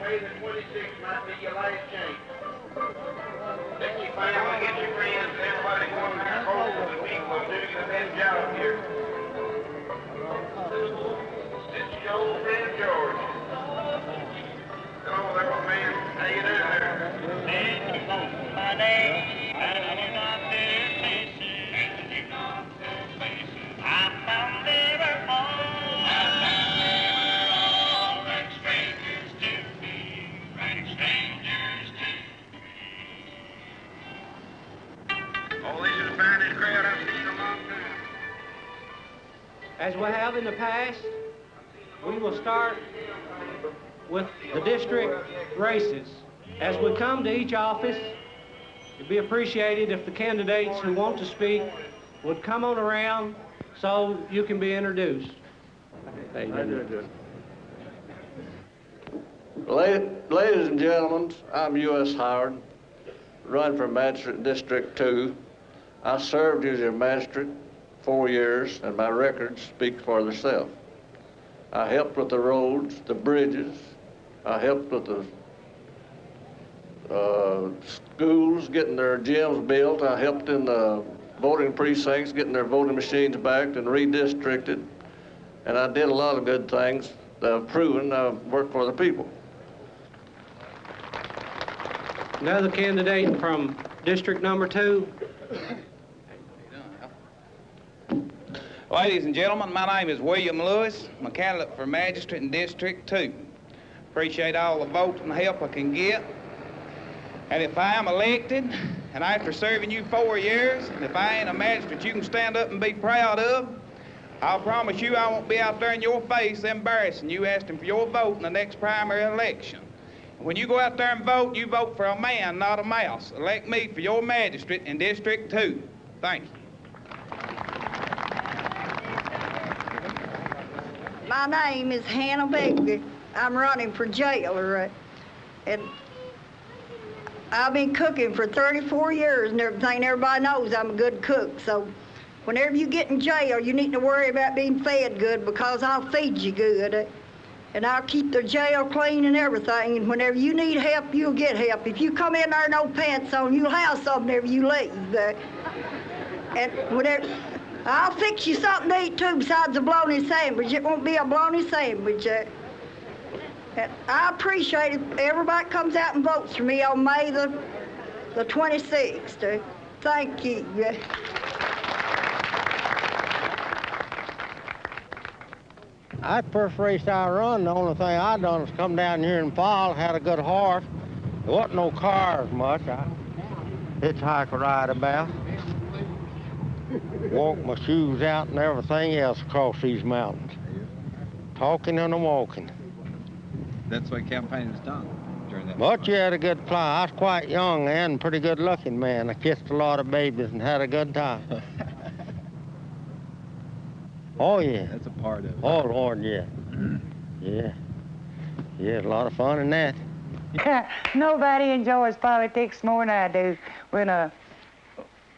May the 26th might be your last chance. Get your family, get your friends, and everybody go in there and vote, and we will do the best job here. This is your old friend George. Hello there, old man. How you doing there? My name, and you not their faces, and you not their faces. I'm from Liverpool. Strangers to me, right? Strangers to me. Oh, this is the finest crowd I've seen in a long time. As we have in the past, we will start with the district races. As we come to each office, it'd be appreciated if the candidates who want to speak would come on around so you can be introduced. Ladies and gentlemen, I'm U.S. Howard, run for Magistrate District 2. I served as your magistrate 4 years, and my records speak for themselves. I helped with the roads, the bridges. I helped with the schools getting their gyms built. I helped in the voting precincts getting their voting machines back and redistricted. And I did a lot of good things that have proven I worked for the people. Another candidate from district number 2. Ladies and gentlemen, my name is William Lewis. I'm a candidate for magistrate in District 2. Appreciate all the votes and help I can get. And if I am elected, and after serving you 4 years, and if I ain't a magistrate you can stand up and be proud of, I'll promise you I won't be out there in your face embarrassing you asking for your vote in the next primary election. When you go out there and vote, you vote for a man, not a mouse. Elect me for your magistrate in District 2. Thank you. My name is Hannah Begbie. I'm running for jailer, and I've been cooking for 34 years and everything. Everybody knows I'm a good cook, so whenever you get in jail, you need to worry about being fed good because I'll feed you good. And I'll keep the jail clean and everything, and whenever you need help, you'll get help. If you come in there no pants on, you'll have something whenever you leave. And whenever, I'll fix you something to eat too besides a bologna sandwich. It won't be a bologna sandwich. And I appreciate it. Everybody comes out and votes for me on May the 26th. Thank you. That first race I run, the only thing I done was come down here and fall, had a good horse. There wasn't no cars much. I hitchhike a ride about. Walk my shoes out and everything else across these mountains. Talking and walking. That's what campaign is done during that. But you had a good fly. I was quite young and pretty good looking man. I kissed a lot of babies and had a good time. Oh, yeah. That's a part of it. Oh, Lord, yeah. Yeah. Yeah, a lot of fun in that. Nobody enjoys politics more than I do.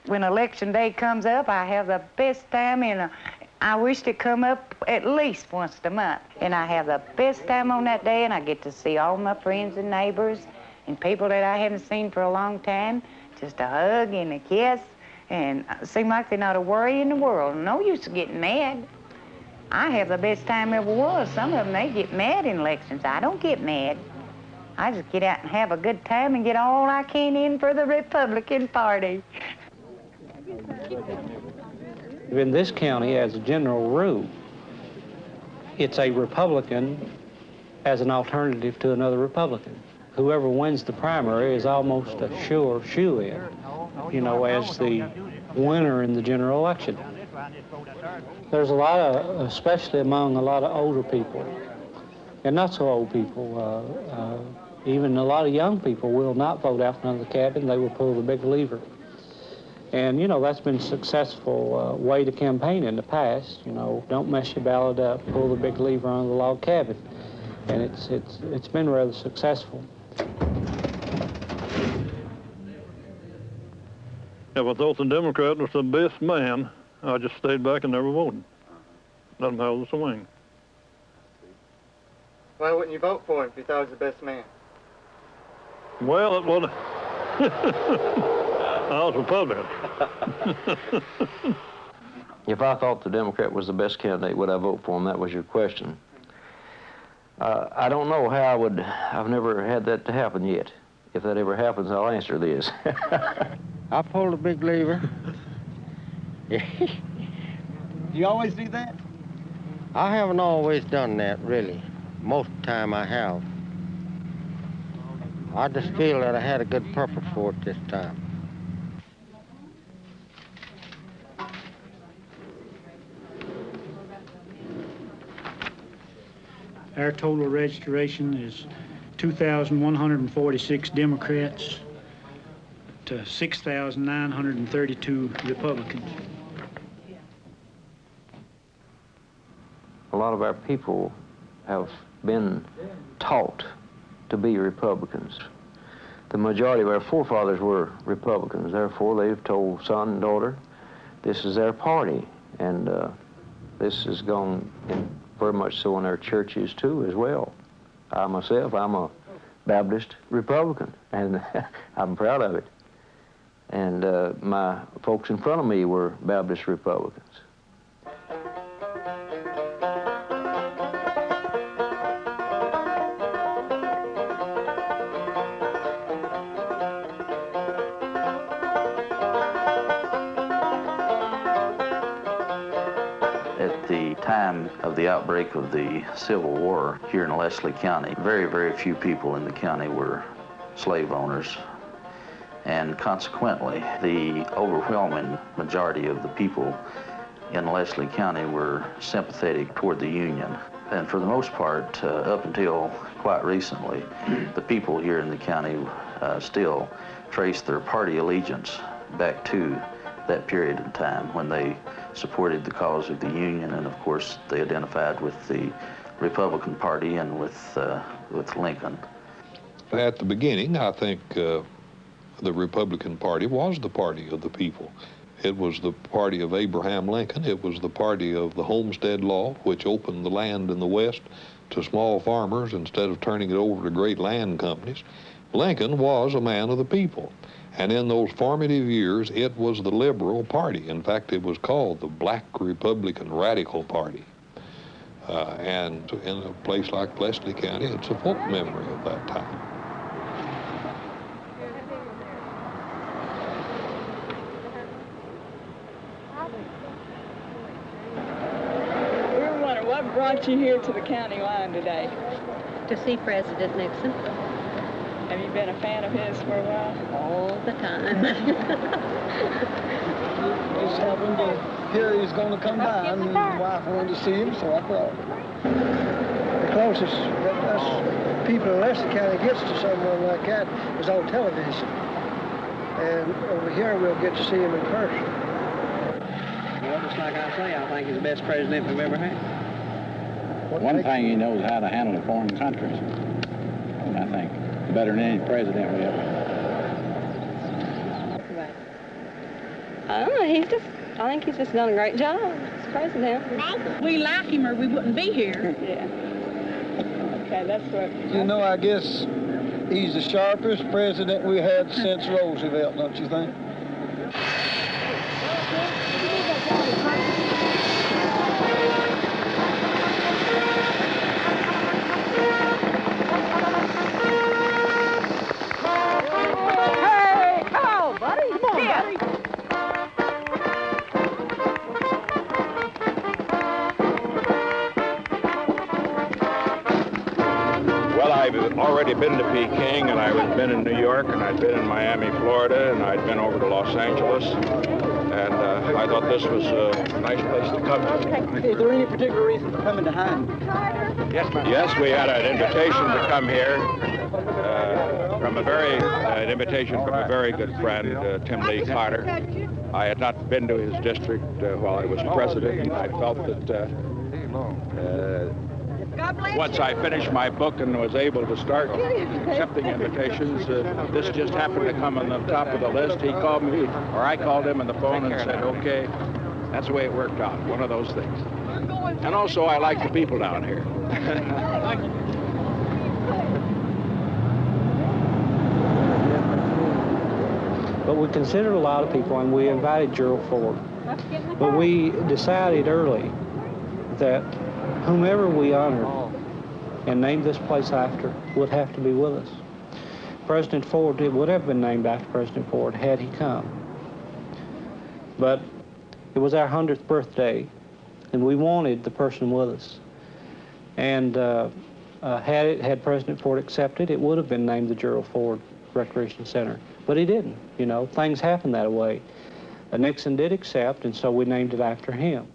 When election day comes up, I have the best time, and I wish to come up at least once a month. And I have the best time on that day, and I get to see all my friends and neighbors and people that I haven't seen for a long time. Just a hug and a kiss, and it seems like they're not a worry in the world. No use of getting mad. I have the best time ever was. Some of them, they get mad in elections. I don't get mad. I just get out and have a good time and get all I can in for the Republican Party. In this county, as a general rule, it's a Republican as an alternative to another Republican. Whoever wins the primary is almost a sure shoe-in, you know, as the winner in the general election. There's a lot of, especially among a lot of older people, and not so old people, even a lot of young people will not vote out from under the cabin. They will pull the big lever. And, you know, that's been a successful way to campaign in the past. You know, don't mess your ballot up, pull the big lever on the log cabin. And it's been rather successful. If I thought the Democrat was the best man, I just stayed back and never voted. Let them have the swing. Why wouldn't you vote for him if you thought he was the best man? Well, it was... I was Republican. If I thought the Democrat was the best candidate, would I vote for him? That was your question. I don't know how I would. I've never had that to happen yet. If that ever happens, I'll answer this. I pulled a big lever. You always do that? I haven't always done that, really. Most of the time I have. I just feel that I had a good purpose for it this time. Our total registration is 2,146 Democrats to 6,932 Republicans. A lot of our people have been taught to be Republicans. The majority of our forefathers were Republicans. Therefore, they've told son and daughter, this is their party. And this has gone in very much so in our churches, too, as well. I myself, I'm a Baptist Republican, and I'm proud of it. And my folks in front of me were Baptist Republicans. At the time of the outbreak of the Civil War here in Leslie County, very, very few people in the county were slave owners. And consequently, the overwhelming majority of the people in Leslie County were sympathetic toward the Union. And for the most part, up until quite recently, the people here in the county still trace their party allegiance back to that period in time when they supported the cause of the Union, and of course they identified with the Republican Party and with Lincoln. At the beginning, I think the Republican Party was the party of the people. It was the party of Abraham Lincoln. It was the party of the Homestead Law, which opened the land in the West to small farmers instead of turning it over to great land companies. Lincoln was a man of the people. And in those formative years, it was the liberal party. In fact, it was called the Black Republican Radical Party. And in a place like Leslie County, it's a folk memory of that time. We were wondering, what brought you here to the county line today? To see President Nixon. Have you been a fan of his for a while? All the time. Just happened to hear he was going to come by, and my wife wanted to see him, so I brought him. The closest that us people in Leslie County gets to someone like that is on television. And over here we'll get to see him in person. Well, just like I say, I think he's the best president we've ever had. One thing he knows how to handle the foreign countries, and I think better than any president we ever had. I don't know, I think he's just done a great job as president. We like him or we wouldn't be here. Yeah. Okay, that's what... You know, I guess he's the sharpest president we had since Roosevelt, don't you think? I've already been to Peking, and I've been in New York, and I'd been in Miami, Florida, and I'd been over to Los Angeles, and I thought this was a nice place to come to. Is there any particular reason for coming to Hyman? Yes, ma'am. Yes, we had an invitation to come here from an invitation from a very good friend, Tim Lee Carter. I had not been to his district while I was president, and I felt that once I finished my book and was able to start accepting invitations, this just happened to come on the top of the list. He called me, or I called him on the phone and said, okay, that's the way it worked out, one of those things. And also, I like the people down here. But we considered a lot of people, and we invited Gerald Ford. But we decided early that whomever we honored and named this place after would have to be with us. President Ford, it would have been named after President Ford had he come. But it was our 100th birthday, and we wanted the person with us. And had President Ford accepted, it would have been named the Gerald Ford Recreation Center. But he didn't, you know, things happen that way. Nixon did accept, and so we named it after him.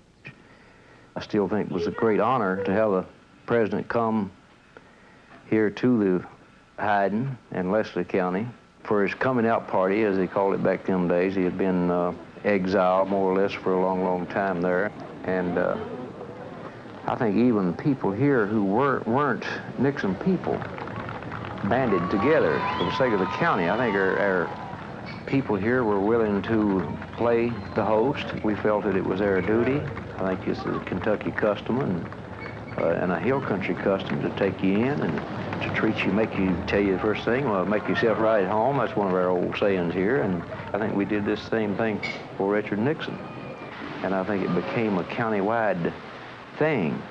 I still think it was a great honor to have the president come here to the Hyden and Leslie County for his coming out party, as they called it back in them days. He had been exiled more or less for a long, long time there. And I think even people here who weren't Nixon people banded together for the sake of the county. I think our people here were willing to play the host. We felt that it was our duty. I think it's a Kentucky custom and a hill country custom to take you in and to treat you, tell you the first thing, well, make yourself right at home. That's one of our old sayings here, and I think we did this same thing for Richard Nixon. And I think it became a countywide thing.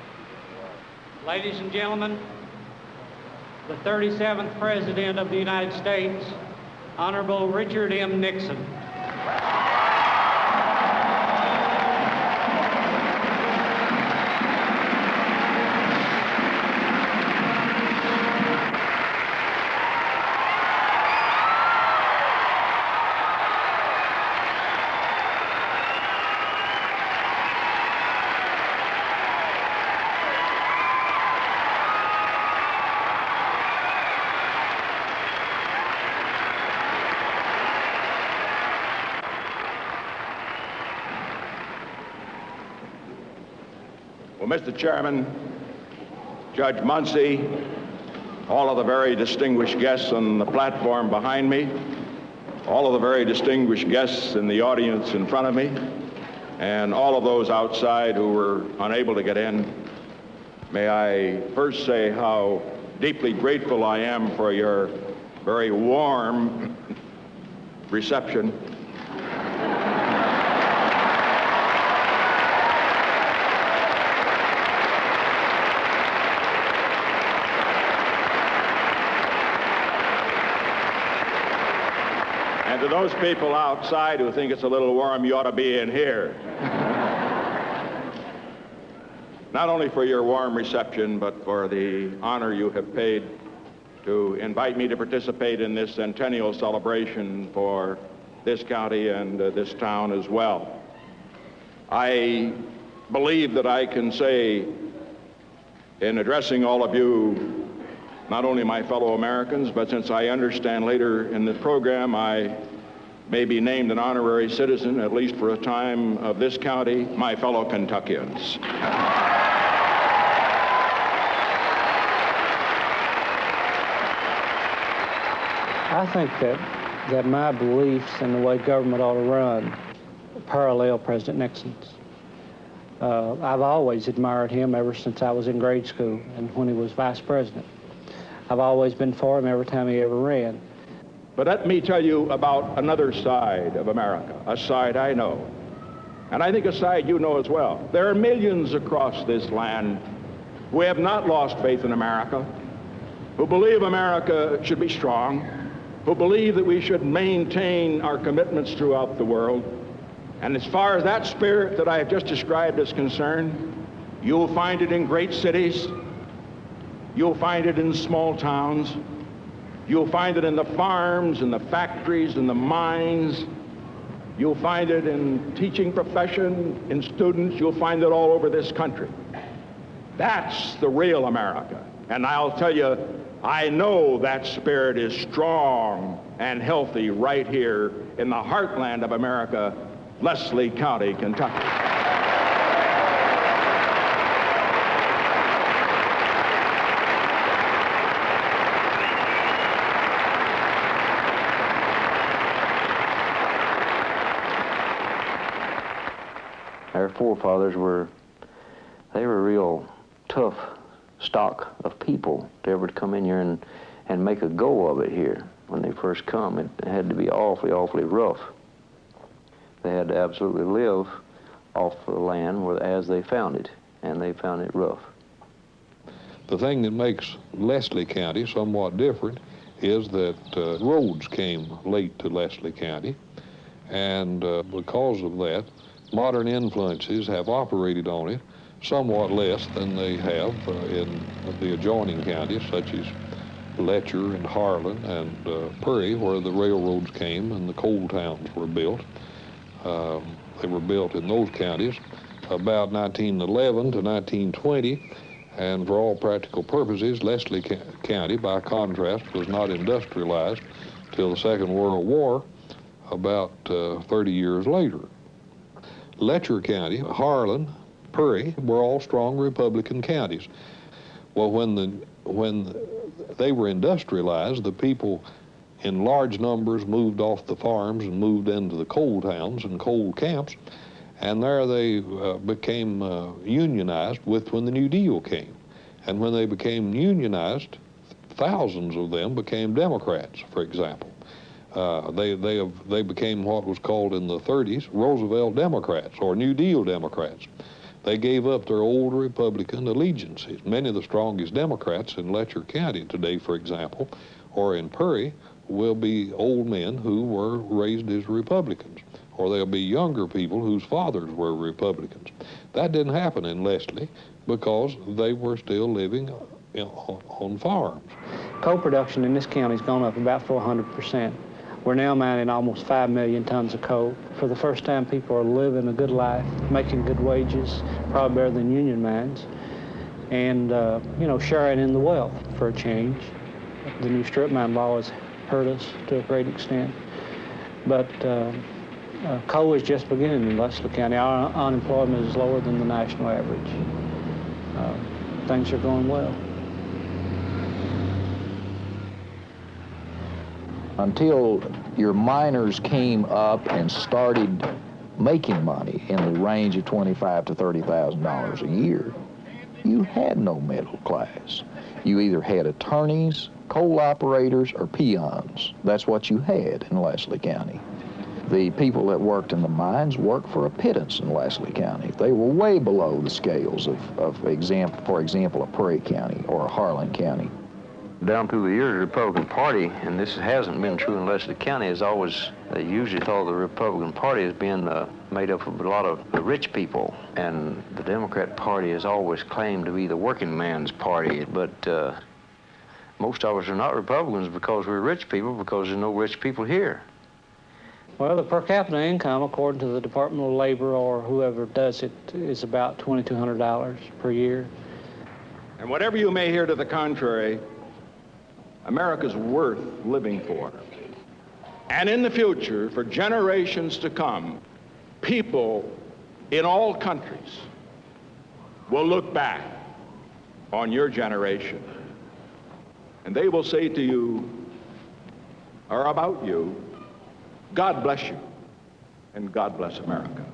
Ladies and gentlemen, the 37th President of the United States, Honorable Richard M. Nixon. Well, Mr. Chairman, Judge Munsey, all of the very distinguished guests on the platform behind me, all of the very distinguished guests in the audience in front of me, and all of those outside who were unable to get in, may I first say how deeply grateful I am for your very warm reception. And to those people outside who think it's a little warm, you ought to be in here. Not only for your warm reception, but for the honor you have paid to invite me to participate in this centennial celebration for this county and this town as well. I believe that I can say, in addressing all of you, not only my fellow Americans, but since I understand later in the program I may be named an honorary citizen, at least for a time, of this county, my fellow Kentuckians. I think that my beliefs and the way government ought to run parallel President Nixon's. I've always admired him ever since I was in grade school and when he was vice president. I've always been for him every time he ever ran. But let me tell you about another side of America, a side I know, and I think a side you know as well. There are millions across this land who have not lost faith in America, who believe America should be strong, who believe that we should maintain our commitments throughout the world. And as far as that spirit that I have just described is concerned, you'll find it in great cities, you'll find it in small towns, you'll find it in the farms and the factories and the mines, you'll find it in teaching profession, in students, you'll find it all over this country. That's the real America. And I'll tell you, I know that spirit is strong and healthy right here in the heartland of America, Leslie County, Kentucky. Our forefathers were real tough stock of people to ever come in here and make a go of it here when they first come. It had to be awfully, awfully rough. They had to absolutely live off the land as they found it, and they found it rough. The thing that makes Leslie County somewhat different is that roads came late to Leslie County, and because of that, modern influences have operated on it somewhat less than they have in the adjoining counties, such as Letcher and Harlan and Prairie, where the railroads came and the coal towns were built. They were built in those counties about 1911 to 1920, and for all practical purposes, Leslie County, by contrast, was not industrialized till the Second World War, about 30 years later. Letcher County, Harlan, Prairie were all strong Republican counties. Well, when they were industrialized, the people in large numbers moved off the farms and moved into the coal towns and coal camps, and there they became unionized when the New Deal came. And when they became unionized, thousands of them became Democrats, for example. They became what was called in the 30s Roosevelt Democrats or New Deal Democrats. They gave up their old Republican allegiances. Many of the strongest Democrats in Letcher County today, for example, or in Prairie, will be old men who were raised as Republicans, or they'll be younger people whose fathers were Republicans. That didn't happen in Leslie because they were still living on farms. Coal production in this county has gone up about 400%. We're now mining almost 5 million tons of coal. For the first time, people are living a good life, making good wages, probably better than union mines, and sharing in the wealth for a change. The new strip mine law has hurt us to a great extent, but coal is just beginning in Leslie County. Our unemployment is lower than the national average. Things are going well. Until your miners came up and started making money in the range of $25,000 to $30,000 a year, you had no middle class. You either had attorneys, coal operators, or peons. That's what you had in Leslie County. The people that worked in the mines worked for a pittance in Leslie County. They were way below the scales for example, a Prairie County or a Harlan County. Down through the years, the Republican Party, and this hasn't been true in Leslie County, has always usually thought the Republican Party has been made up of a lot of the rich people, and the Democrat Party has always claimed to be the working man's party, but most of us are not Republicans because we're rich people, because there's no rich people here. Well, the per capita income, according to the Department of Labor or whoever does it, is about $2,200 per year. And whatever you may hear to the contrary, America's worth living for. And in the future, for generations to come, people in all countries will look back on your generation, and they will say to you, or about you, God bless you, and God bless America.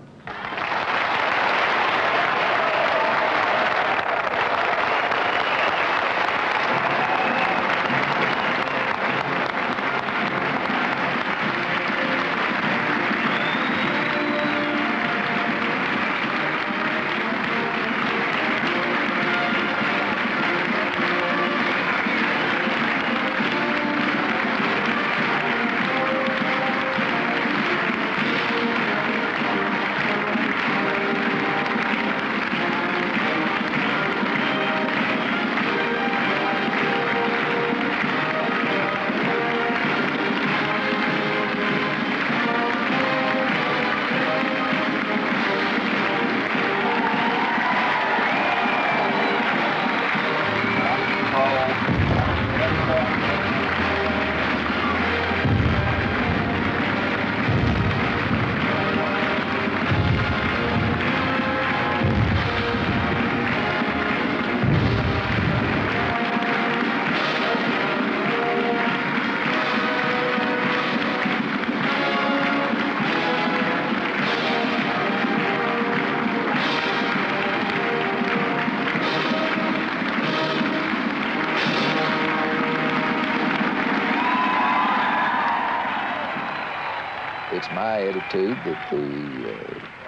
It's my attitude that the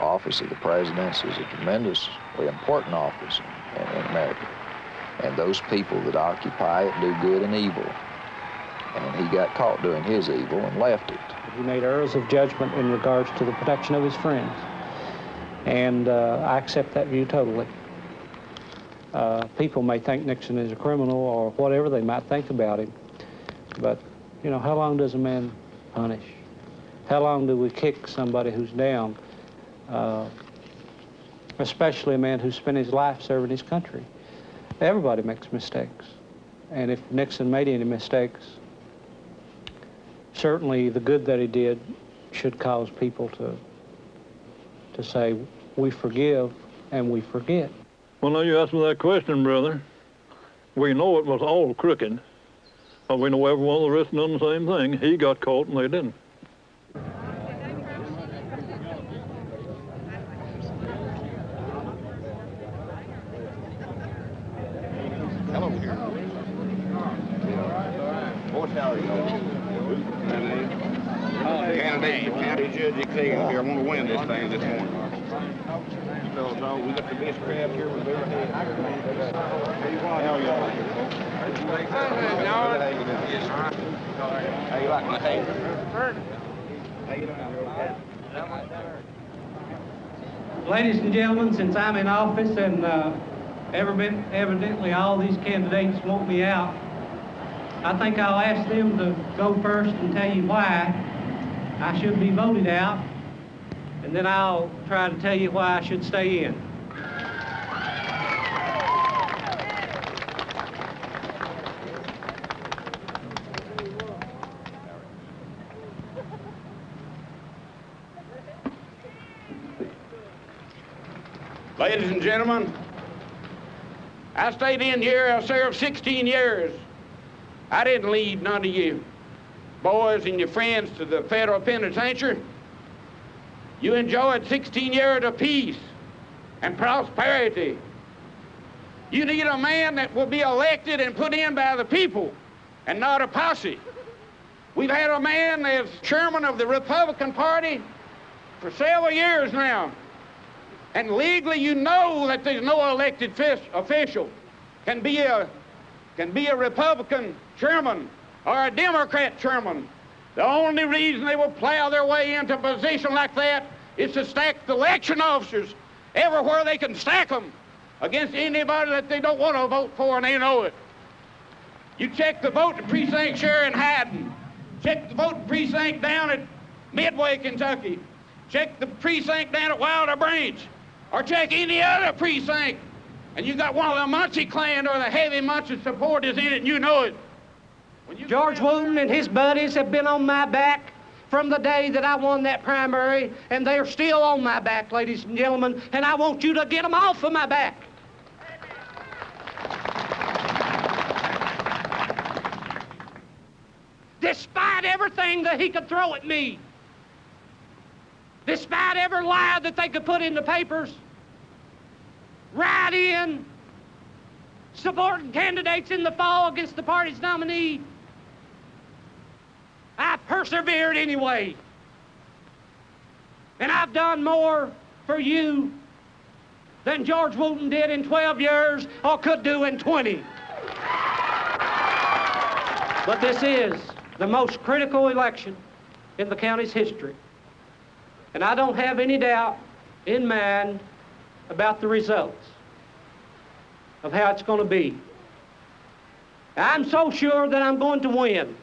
office of the presidency is a tremendously important office in America. And those people that occupy it do good and evil. And he got caught doing his evil and left it. He made errors of judgment in regards to the protection of his friends. And I accept that view totally. People may think Nixon is a criminal or whatever they might think about him. But, you know, how long does a man punish? How long do we kick somebody who's down? Especially a man who spent his life serving his country. Everybody makes mistakes. And if Nixon made any mistakes, certainly the good that he did should cause people to say, we forgive and we forget. Well, now you asked me that question, brother. We know it was all crooked. But we know every one of the rest done the same thing. He got caught and they didn't. Hello here. What's how candidate for county judge executive here. I want to win this thing this morning. You fellas, we got the best crowd here we've ever had. How y'all here, folks? How you like my hay? How you doing? Ladies and gentlemen, since I'm in office and evidently all these candidates want me out, I think I'll ask them to go first and tell you why I should be voted out, and then I'll try to tell you why I should stay in. Ladies and gentlemen, I stayed in here. I served 16 years. I didn't lead none of you boys and your friends to the federal penitentiary. You enjoyed 16 years of peace and prosperity. You need a man that will be elected and put in by the people and not a posse. We've had a man as chairman of the Republican Party for several years now. And legally, you know that there's no elected official can be a Republican chairman or a Democrat chairman. The only reason they will plow their way into a position like that is to stack the election officers everywhere they can stack them against anybody that they don't want to vote for, and they know it. You check the vote precinct here in Haddon. Check the vote precinct down at Midway, Kentucky. Check the precinct down at Wilder Branch. Or check any other precinct, and you got one of the Muncie clan or the heavy Muncie supporters in it, and you know it. George Wooten and his buddies have been on my back from the day that I won that primary, and they're still on my back, ladies and gentlemen, and I want you to get them off of my back. Despite everything that he could throw at me, despite every lie that they could put in the papers, right in, supporting candidates in the fall against the party's nominee, I persevered anyway. And I've done more for you than George Wooten did in 12 years or could do in 20. But this is the most critical election in the county's history. And I don't have any doubt in mind about the results of how it's going to be. I'm so sure that I'm going to win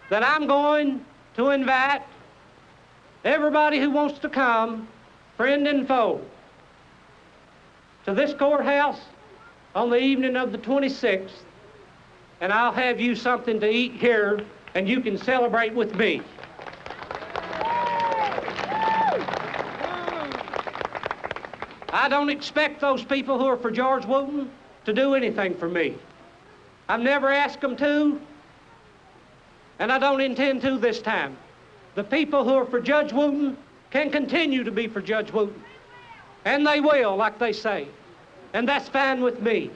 that I'm going to invite everybody who wants to come, friend and foe, to this courthouse on the evening of the 26th, and I'll have you something to eat here, and you can celebrate with me. I don't expect those people who are for George Wooten to do anything for me. I've never asked them to, and I don't intend to this time. The people who are for Judge Wooten can continue to be for Judge Wooten, and they will, like they say, and that's fine with me.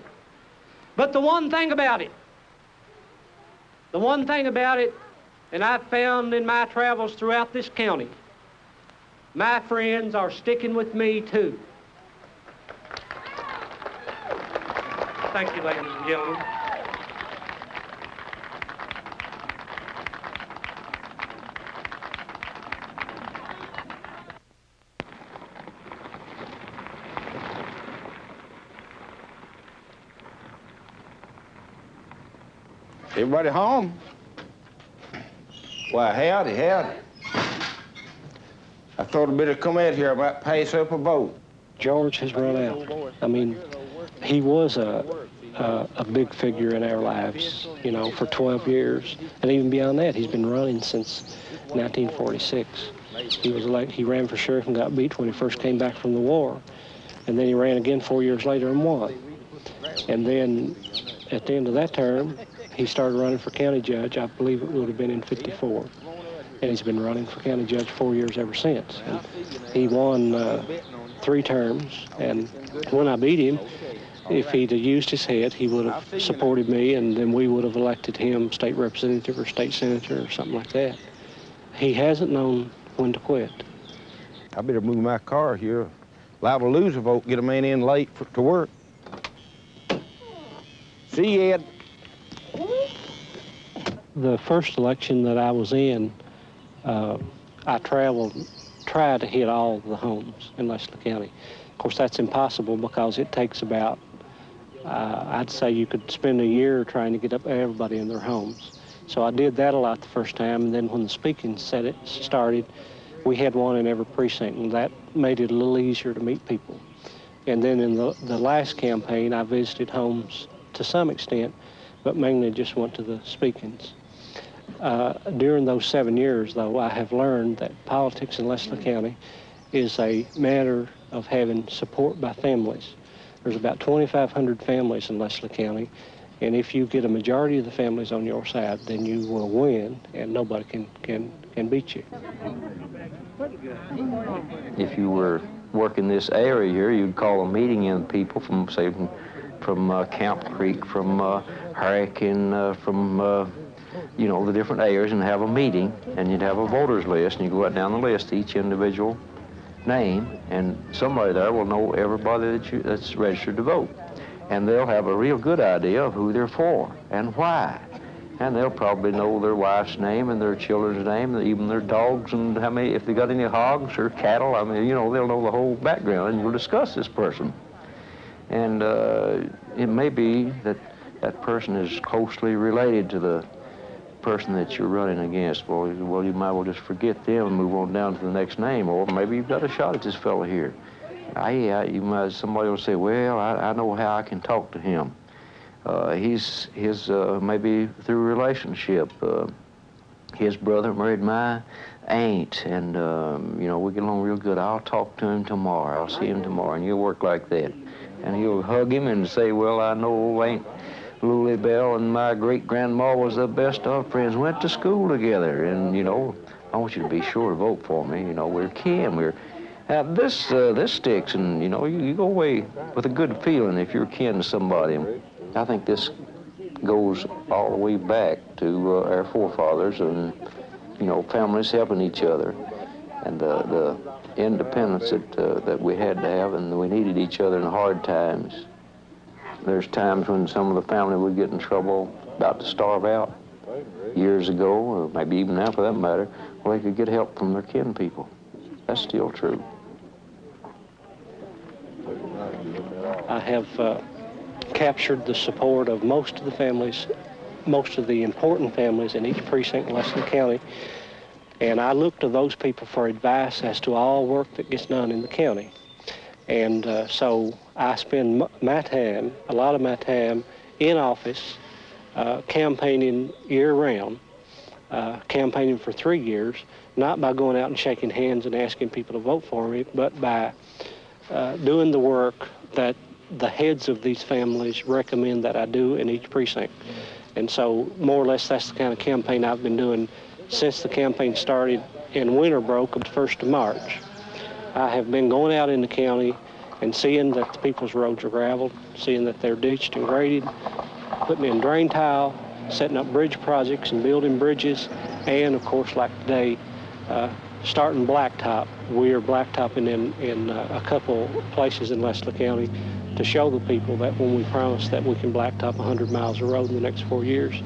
But the one thing about it And I've found in my travels throughout this county, my friends are sticking with me too. Thank you, ladies and gentlemen. Everybody home? Why, howdy, howdy. I thought I'd better come out here. I might pass up a vote. George has run out. I mean, he was a big figure in our lives, you know, for 12 years. And even beyond that, he's been running since 1946. He ran for sheriff and got beat when he first came back from the war. And then he ran again 4 years later and won. And then at the end of that term, he started running for county judge. I believe it would have been in '54. And he's been running for county judge 4 years ever since. And he won 3 terms. And when I beat him, if he'd have used his head, he would have supported me, and then we would have elected him state representative or state senator or something like that. He hasn't known when to quit. I better move my car here. Liable to lose a vote, get a man in late to work. See you, Ed. The first election that I was in, I tried to hit all the homes in Leslie County. Of course, that's impossible because it takes about, I'd say you could spend a year trying to get up everybody in their homes. So I did that a lot the first time, and then when the speaking started, we had one in every precinct, and that made it a little easier to meet people. And then in the last campaign, I visited homes to some extent, but mainly just went to the speakings. During those 7 years, though, I have learned that politics in Leslie County is a matter of having support by families. There's about 2,500 families in Leslie County, and if you get a majority of the families on your side, then you will win, and nobody can beat you. If you were working this area here, you'd call a meeting in people from, say, from Camp Creek, from Hurricane, from you know, the different areas, and have a meeting, and you'd have a voters list, and you go out down the list, each individual name, and somebody there will know everybody that's registered to vote. And they'll have a real good idea of who they're for and why. And they'll probably know their wife's name and their children's name, and even their dogs, and how many, if they got any hogs or cattle. I mean, you know, they'll know the whole background, and you'll discuss this person. And it may be that that person is closely related to the person that you're running against. Well, you might well just forget them and move on down to the next name, or maybe you've got a shot at this fellow here. Somebody will say, well, I know how I can talk to him. He's maybe through relationship. His brother married my aunt, and you know, we get along real good. I'll talk to him tomorrow. I'll see him tomorrow, and you'll work like that. And you'll hug him and say, well, I know Aunt Lily Bell and my great-grandma was the best of friends, went to school together, and, you know, I want you to be sure to vote for me. You know, we're kin. This sticks, and, you know, you go away with a good feeling if you're kin to somebody. And I think this goes all the way back to our forefathers and, you know, families helping each other, and the independence that we had to have, and we needed each other in hard times. There's times when some of the family would get in trouble, about to starve out, years ago, or maybe even now for that matter, well, they could get help from their kin people. That's still true. I have captured the support of most of the families, most of the important families in each precinct in Leslie County, and I look to those people for advice as to all work that gets done in the county. And so I spend a lot of my time in office, campaigning year-round, campaigning for 3 years, not by going out and shaking hands and asking people to vote for me, but by doing the work that the heads of these families recommend that I do in each precinct. And so more or less that's the kind of campaign I've been doing since the campaign started and winter broke on the 1st of March. I have been going out in the county and seeing that the people's roads are graveled, seeing that they're ditched and graded, putting in drain tile, setting up bridge projects and building bridges, and of course, like today, starting blacktop. We are blacktopping in a couple places in Leslie County to show the people that when we promise that we can blacktop 100 miles of road in the next 4 years,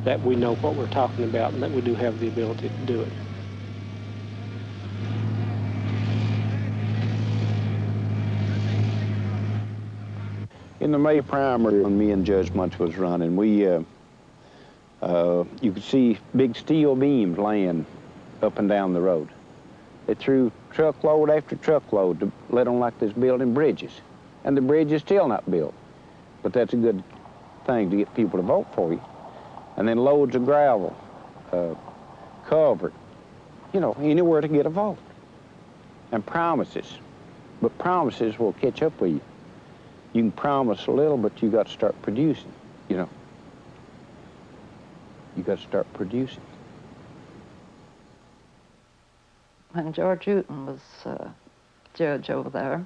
that we know what we're talking about and that we do have the ability to do it. In the May primary, when me and Judge Munch was running, you could see big steel beams laying up and down the road. They threw truckload after truckload to let on like this building bridges. And the bridge is still not built. But that's a good thing to get people to vote for you. And then loads of gravel, covered, you know, anywhere to get a vote. And promises. But promises will catch up with you. You can promise a little, but you got to start producing, you know. You got to start producing. When George Newton was judge over there,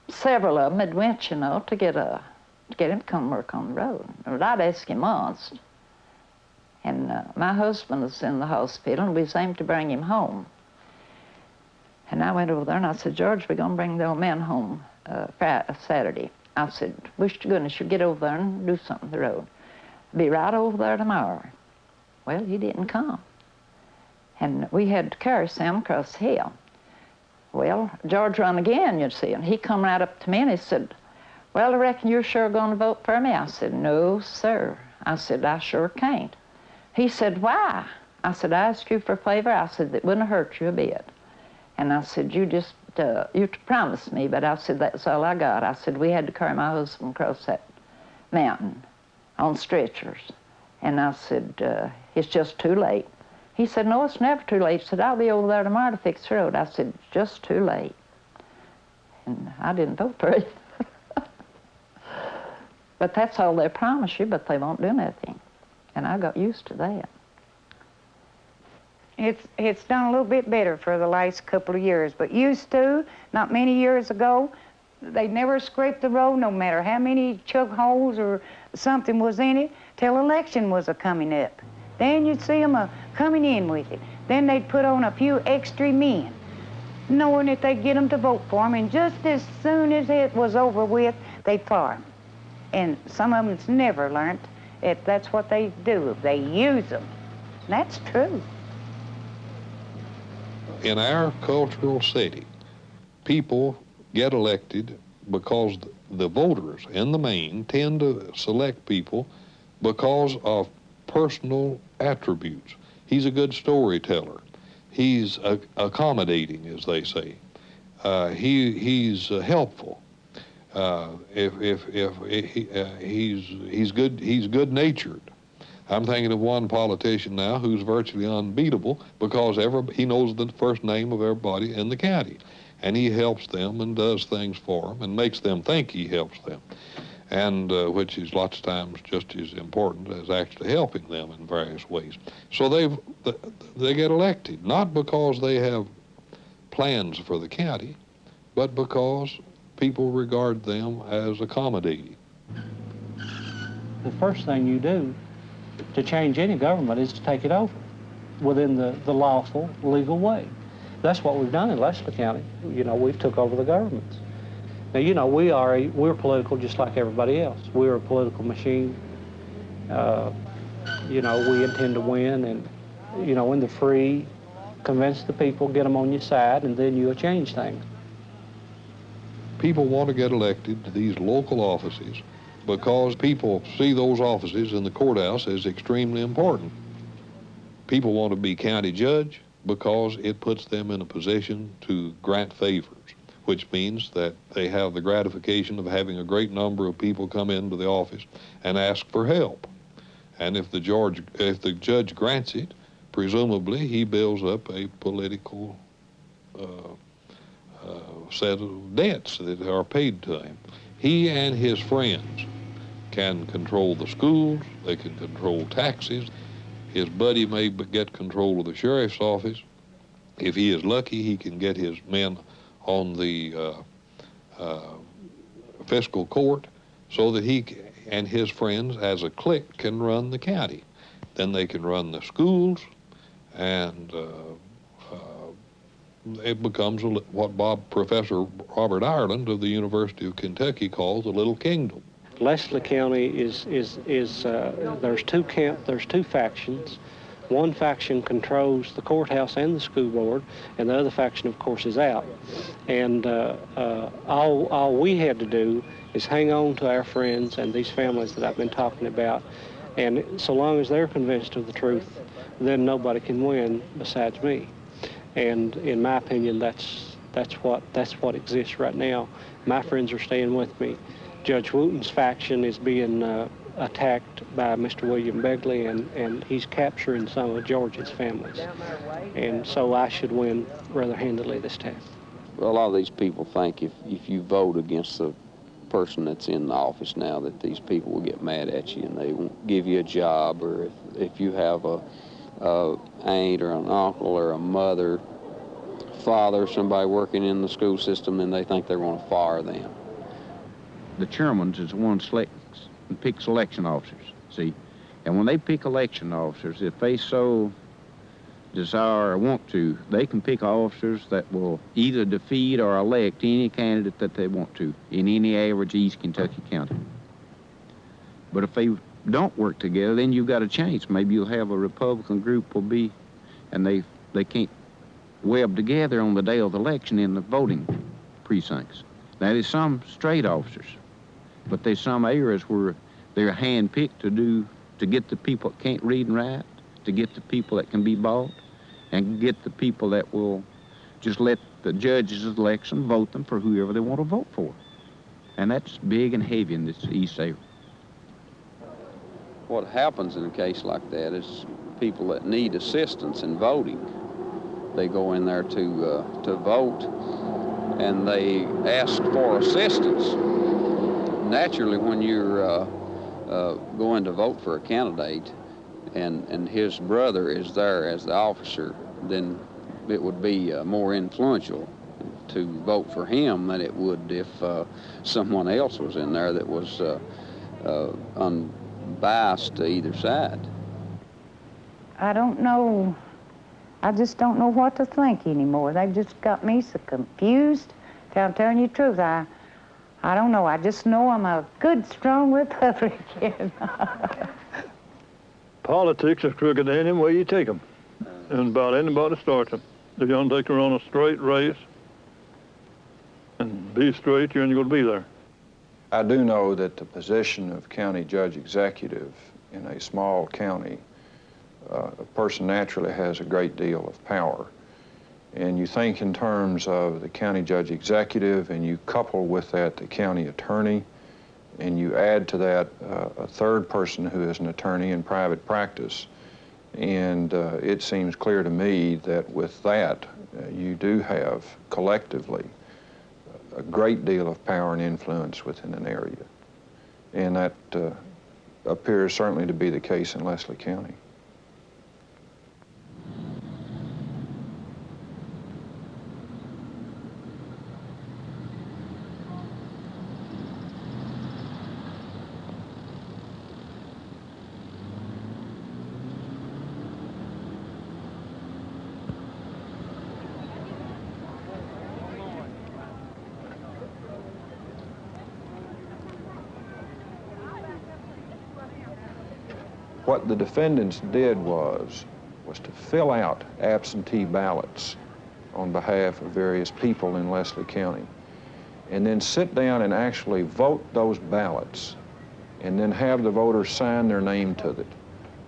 several of them had went, you know, to get him to come work on the road. But I'd ask him once. And my husband was in the hospital, and we was aimed to bring him home. And I went over there, and I said, George, we're going to bring the old man home Saturday. I said, wish to goodness you'd get over there and do something to the road. Be right over there tomorrow. Well, he didn't come. And we had to carry Sam across the hill. Well, George run again, you see, and he come right up to me and he said, well, I reckon you're sure going to vote for me? I said, no, sir. I said, I sure can't. He said, why? I said, I asked you for a favor. I said, it wouldn't hurt you a bit. And I said, you just, you promised me, but I said, that's all I got. I said, we had to carry my husband across that mountain on stretchers. And I said, it's just too late. He said, no, it's never too late. He said, I'll be over there tomorrow to fix the road. I said, it's just too late. And I didn't vote for it. But that's all they promise you, but they won't do nothing. And I got used to that. It's done a little bit better for the last couple of years, but used to, not many years ago, they never scraped the road no matter how many chug holes or something was in it till election was coming up. Then you'd see them coming in with it. Then they'd put on a few extra men, knowing that they'd get them to vote for them, and just as soon as it was over with, they'd fire them. And some of them's never learned it. That's what they do. They use them. And that's true. In our cultural setting, people get elected because the voters, in the main, tend to select people because of personal attributes. He's a good storyteller. He's accommodating, as they say. He's helpful. He's good-natured. I'm thinking of one politician now who's virtually unbeatable because he knows the first name of everybody in the county, and he helps them and does things for them and makes them think he helps them, and which is lots of times just as important as actually helping them in various ways. So they get elected, not because they have plans for the county, but because people regard them as accommodating. The first thing you do to change any government is to take it over within the lawful, legal way. That's what we've done in Leslie County. You know, we've took over the governments. Now, you know, we're political just like everybody else. We're a political machine. You know, we intend to win and, you know, in the free, convince the people, get them on your side, and then you'll change things. People want to get elected to these local offices because people see those offices in the courthouse as extremely important. People want to be county judge because it puts them in a position to grant favors, which means that they have the gratification of having a great number of people come into the office and ask for help. And if the judge grants it, presumably he builds up a political set of debts that are paid to him. He and his friends can control the schools, they can control taxes. His buddy may get control of the sheriff's office. If he is lucky, he can get his men on the fiscal court so that and his friends as a clique can run the county. Then they can run the schools, and it becomes what Professor Robert Ireland of the University of Kentucky calls a little kingdom. Leslie County there's two factions. One faction controls the courthouse and the school board, and the other faction, of course, is out. And all we had to do is hang on to our friends and these families that I've been talking about. And so long as they're convinced of the truth, then nobody can win besides me. And in my opinion, that's what exists right now. My friends are staying with me. Judge Wooten's faction is being attacked by Mr. William Begley, and he's capturing some of George's families. And so I should win rather handily this time. Well, a lot of these people think if you vote against the person that's in the office now, that these people will get mad at you and they won't give you a job, or if you have a aunt or an uncle or a mother, father, somebody working in the school system, then they think they're going to fire them. The chairman is the one selects and picks election officers, see? And when they pick election officers, if they so desire or want to, they can pick officers that will either defeat or elect any candidate that they want to in any average East Kentucky county. But if they don't work together, then you've got a chance. Maybe you'll have a Republican group and they can't web together on the day of the election in the voting precincts. Now, there's some straight officers, but there's some areas where they're hand-picked to get the people that can't read and write, to get the people that can be bought, and get the people that will just let the judges of the election vote them for whoever they want to vote for. And that's big and heavy in this East area. What happens in a case like that is people that need assistance in voting, they go in there to vote, and they ask for assistance. Naturally, when you're going to vote for a candidate and his brother is there as the officer, then it would be more influential to vote for him than it would if someone else was in there that was unbiased to either side. I don't know. I just don't know what to think anymore. They've just got me so confused. I'm telling you the truth. I don't know. I just know I'm a good, strong Republican. Politics is crooked any way you take them, and about anybody starts them. If you want to take her on a straight race and be straight, you're going to be there. I do know that the position of county judge executive in a small county, a person naturally has a great deal of power. And you think in terms of the county judge executive, and you couple with that the county attorney, and you add to that a third person who is an attorney in private practice. And it seems clear to me that with that, you do have collectively a great deal of power and influence within an area. And that appears certainly to be the case in Leslie County. What the defendants did was to fill out absentee ballots on behalf of various people in Leslie County, and then sit down and actually vote those ballots, and then have the voters sign their name to it.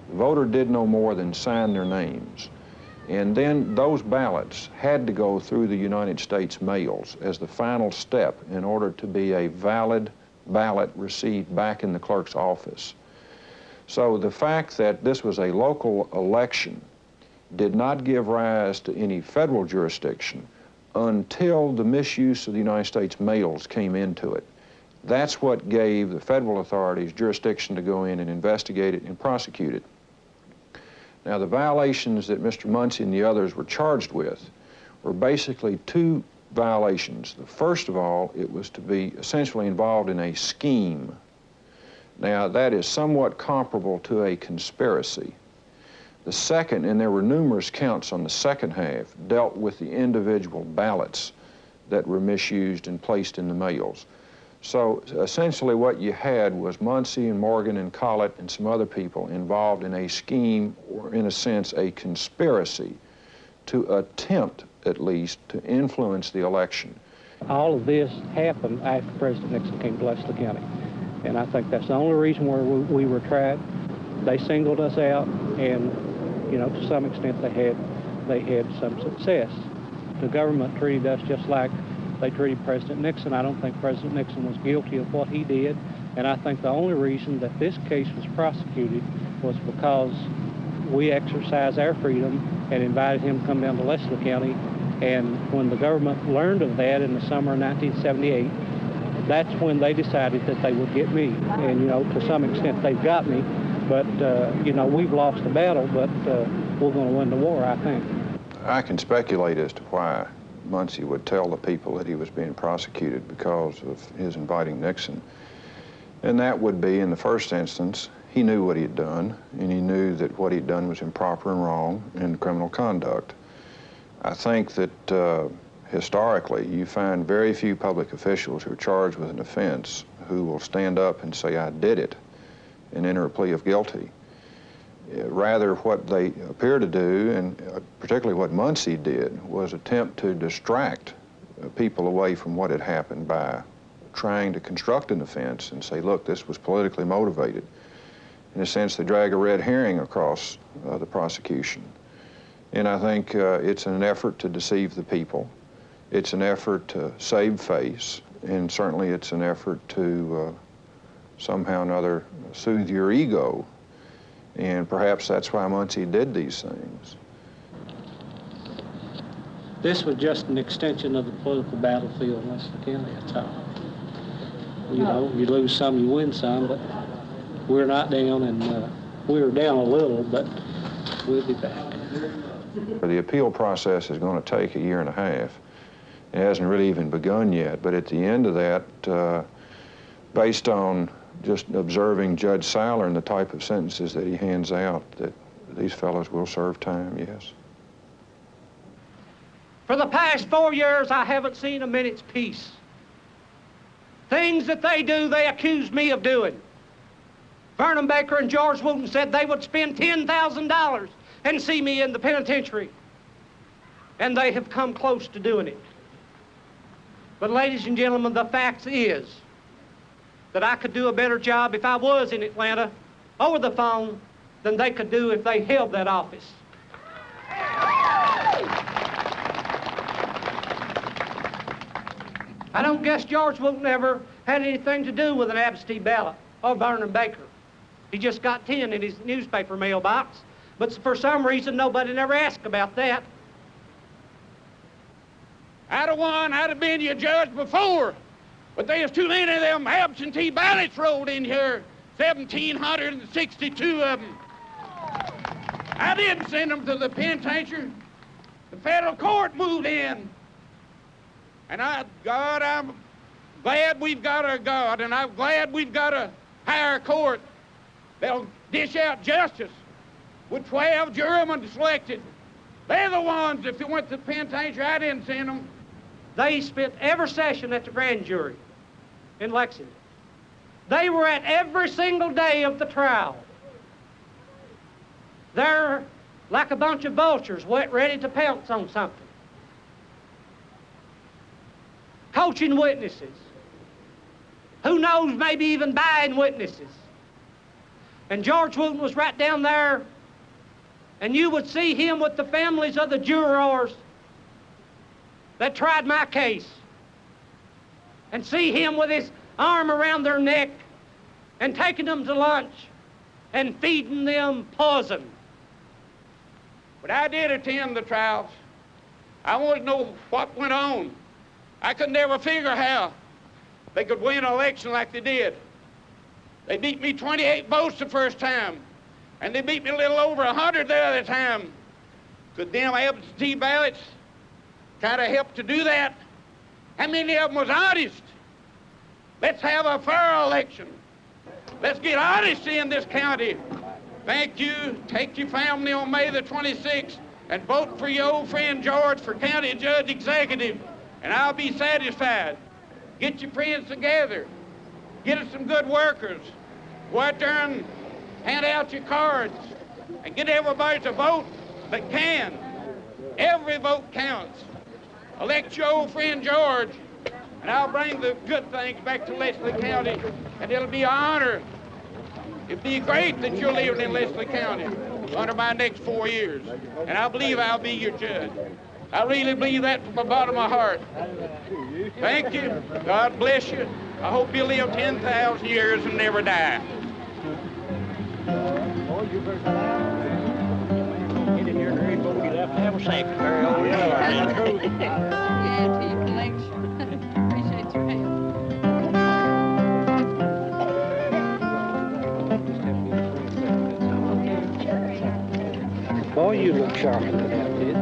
The voter did no more than sign their names. And then those ballots had to go through the United States mails as the final step in order to be a valid ballot received back in the clerk's office. So the fact that this was a local election did not give rise to any federal jurisdiction until the misuse of the United States mails came into it. That's what gave the federal authorities jurisdiction to go in and investigate it and prosecute it. Now, the violations that Mr. Muncie and the others were charged with were basically two violations. The first of all, it was to be essentially involved in a scheme Now, that is somewhat comparable to a conspiracy. The second, and there were numerous counts on the second half, dealt with the individual ballots that were misused and placed in the mails. So essentially what you had was Muncie and Morgan and Collett and some other people involved in a scheme, or in a sense, a conspiracy to attempt, at least, to influence the election. All of this happened after President Nixon came to Leslie County. And I think that's the only reason where we were tried. They singled us out, and, you know, to some extent they had some success. The government treated us just like they treated President Nixon. I don't think President Nixon was guilty of what he did, and I think the only reason that this case was prosecuted was because we exercised our freedom and invited him to come down to Leslie County, and when the government learned of that in the summer of 1978, that's when they decided that they would get me. And, you know, to some extent they've got me, but, you know, we've lost the battle, but we're going to win the war, I think. I can speculate as to why Muncie would tell the people that he was being prosecuted because of his inviting Nixon. And that would be, in the first instance, he knew what he'd done, and he knew that what he'd done was improper and wrong and criminal conduct. I think that historically, you find very few public officials who are charged with an offense who will stand up and say, I did it, and enter a plea of guilty. Rather, what they appear to do, and particularly what Muncie did, was attempt to distract people away from what had happened by trying to construct an offense and say, look, this was politically motivated. In a sense, they drag a red herring across the prosecution. And I think it's an effort to deceive the people. It's an effort to save face, and certainly it's an effort to somehow or another soothe your ego. And perhaps that's why Muncie did these things. This was just an extension of the political battlefield in Leslie County, that's all. You know, you lose some, you win some, but we're not down, and we're down a little, but we'll be back. The appeal process is going to take 1.5 years. It hasn't really even begun yet, but at the end of that, based on just observing Judge Seiler and the type of sentences that he hands out, that these fellows will serve time, yes. For the past 4 years, I haven't seen a minute's peace. Things that they do, they accuse me of doing. Vernon Baker and George Wooten said they would spend $10,000 and see me in the penitentiary. And they have come close to doing it. But ladies and gentlemen, the fact is that I could do a better job if I was in Atlanta over the phone than they could do if they held that office. I don't guess George Wooten ever had anything to do with an absentee ballot or Vernon Baker. He just got 10 in his newspaper mailbox, but for some reason nobody never asked about that. I'd have won, I'd have been your judge before, but there's too many of them absentee ballots rolled in here, 1,762 of them. I didn't send them to the penitentiary. The federal court moved in. And God, I'm glad we've got a God, and I'm glad we've got a higher court. They'll dish out justice with 12 jurymen selected. They're the ones, if they went to the penitentiary, I didn't send them. They spent every session at the grand jury in Lexington. They were at every single day of the trial. They're like a bunch of vultures ready to pounce on something. Coaching witnesses. Who knows, maybe even buying witnesses. And George Wooten was right down there, and you would see him with the families of the jurors that tried my case, and see him with his arm around their neck and taking them to lunch and feeding them poison. But I did attend the trials. I wanted to know what went on. I could never figure how they could win an election like they did. They beat me 28 votes the first time, and they beat me a little over 100 the other time. Could them absentee ballots kind of help to do that? How many of them was honest? Let's have a fair election. Let's get honesty in this county. Thank you. Take your family on May the 26th and vote for your old friend George for county judge executive, and I'll be satisfied. Get your friends together. Get us some good workers. Go out there and hand out your cards and get everybody to vote that can. Every vote counts. Elect your old friend George, and I'll bring the good things back to Leslie County, and it'll be an honor. It'd be great that you're living in Leslie County under my next 4 years, and I believe I'll be your judge. I really believe that from the bottom of my heart. Thank you. God bless you. I hope you live 10,000 years and never die. Get in here and read what you'd have to have a secretary. Oh, Yeah, to your collection. Appreciate your help. Boy, you look sharper than that, did.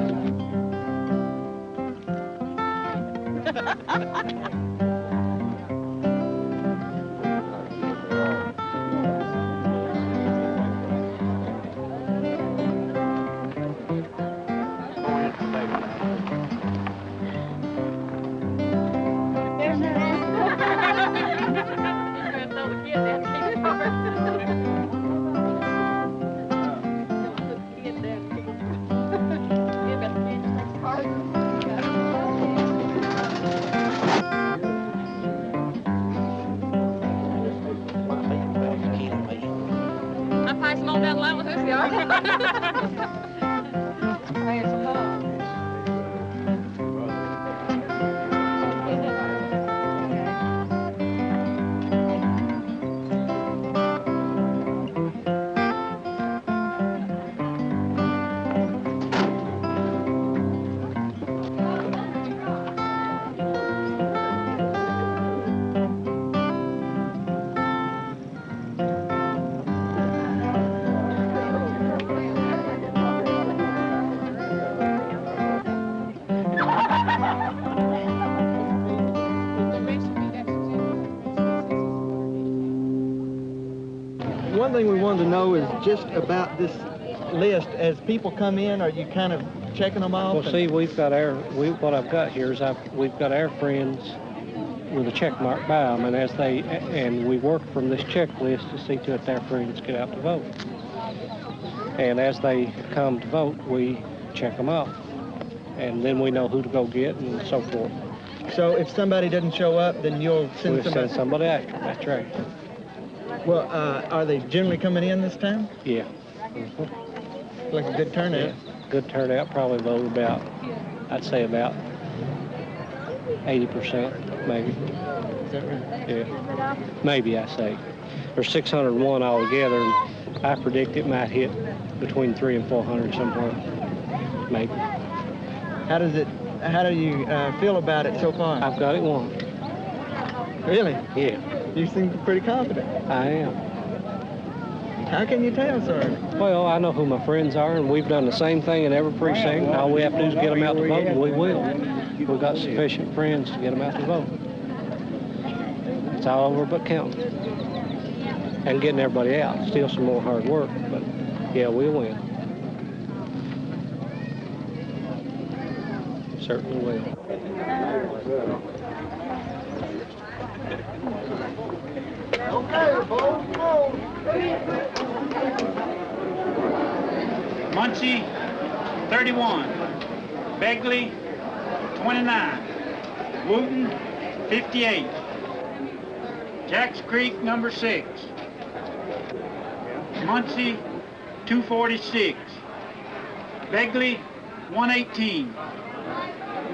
I'm passing on down the line with this guy. Pass them up. One thing we wanted to know is just about this list. As people come in, are you kind of checking them off? Well, see, we've got what I've got here is we've got our friends with a check mark by them, and we work from this checklist to see to it their friends get out to vote. And as they come to vote, we check them off, and then we know who to go get and so forth. So if somebody doesn't show up, then you'll send We'll somebody? send somebody after them, that's right. Well, are they generally coming in this time? Yeah. Like a good turnout? Yeah. Good turnout, probably vote about, I'd say about 80%, maybe. Is that right? Yeah. Maybe, I say. There's 601 altogether, and I predict it might hit between 300 and 400 somewhere, maybe. How do you feel about it so far? I've got it won. Really? Yeah. You seem pretty confident. I am. How can you tell, sir? Well, I know who my friends are, and we've done the same thing in every precinct. All we have to do is get them out to vote, and we will. We've got sufficient friends to get them out to vote. It's all over but counting. And getting everybody out. Still some more hard work, but yeah, we'll win. Certainly will. Muncie, 31. Begley, 29. Wooten, 58. Jacks Creek, number 6. Muncie, 246. Begley, 118.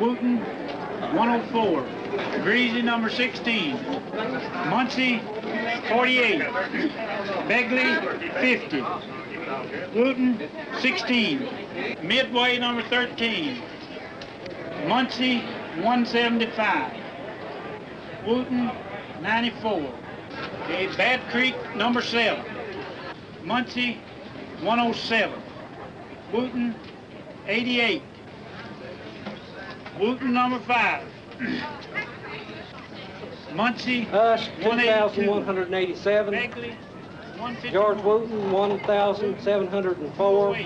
Wooten, 104. Greasy, number 16. Muncie, 48. Begley, 50. Wooten, 16. Midway, number 13. Muncie, 175. Wooten, 94. Okay, Bad Creek, number 7. Muncie, 107. Wooten, 88. Wooten, number 5. Muncie, 2,187. Begley, George Wooten, 1,704.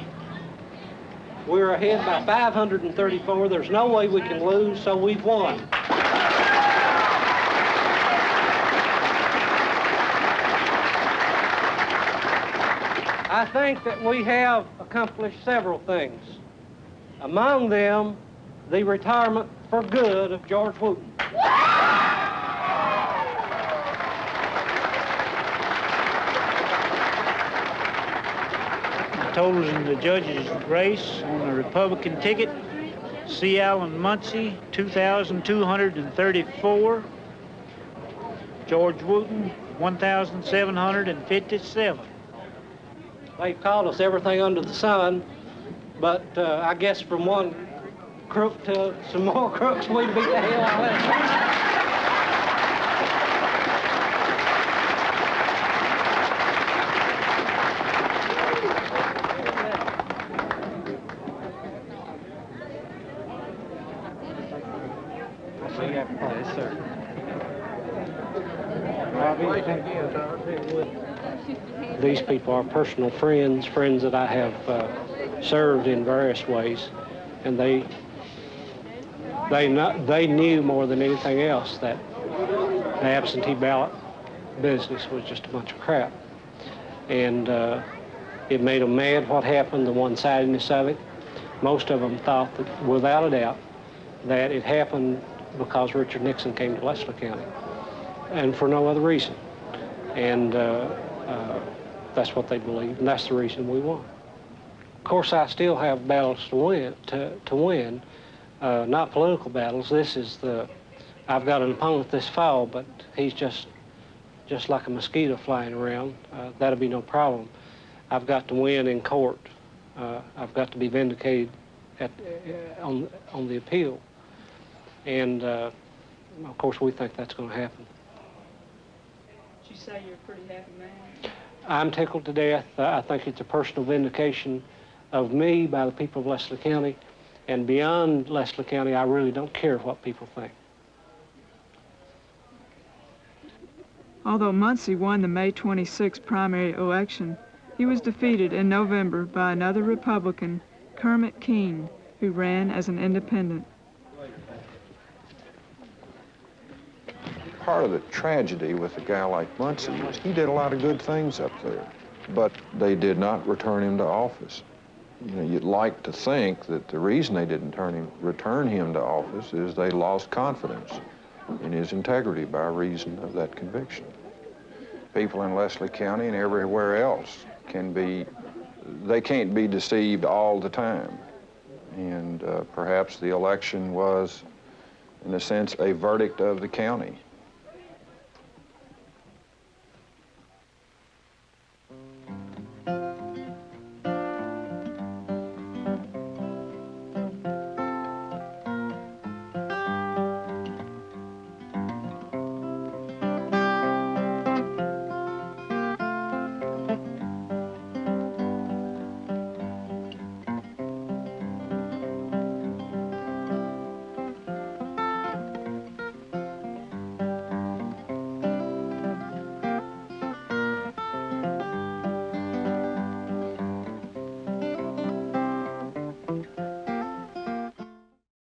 We're ahead by 534. There's no way we can lose, so we've won. I think that we have accomplished several things. Among them, the retirement for good of George Wooten. Totals in the judge's race on the Republican ticket: C. Allen Muncie, 2,234. George Wooten, 1,757. They've called us everything under the sun, but I guess from one crook to some more crooks, we beat the hell out of them. Yes, sir. These people are personal friends, friends that I have served in various ways, and they knew more than anything else that the absentee ballot business was just a bunch of crap, and it made them mad what happened, the one-sidedness of it. Most of them thought that, without a doubt, that it happened because Richard Nixon came to Leslie County, and for no other reason. And that's what they believed, and that's the reason we won. Of course, I still have battles to win, not political battles. I've got an opponent this fall, but he's just like a mosquito flying around. That'll be no problem. I've got to win in court. I've got to be vindicated on the appeal. And, of course, we think that's going to happen. Did you say you're a pretty happy man? I'm tickled to death. I think it's a personal vindication of me by the people of Leslie County. And beyond Leslie County, I really don't care what people think. Although Muncie won the May 26 primary election, he was defeated in November by another Republican, Kermit Keene, who ran as an independent. Part of the tragedy with a guy like Muncie is he did a lot of good things up there, but they did not return him to office. You know, you'd like to think that the reason they didn't return him to office is they lost confidence in his integrity by reason of that conviction. People in Leslie County and everywhere else can't be deceived all the time. And perhaps the election was, in a sense, a verdict of the county.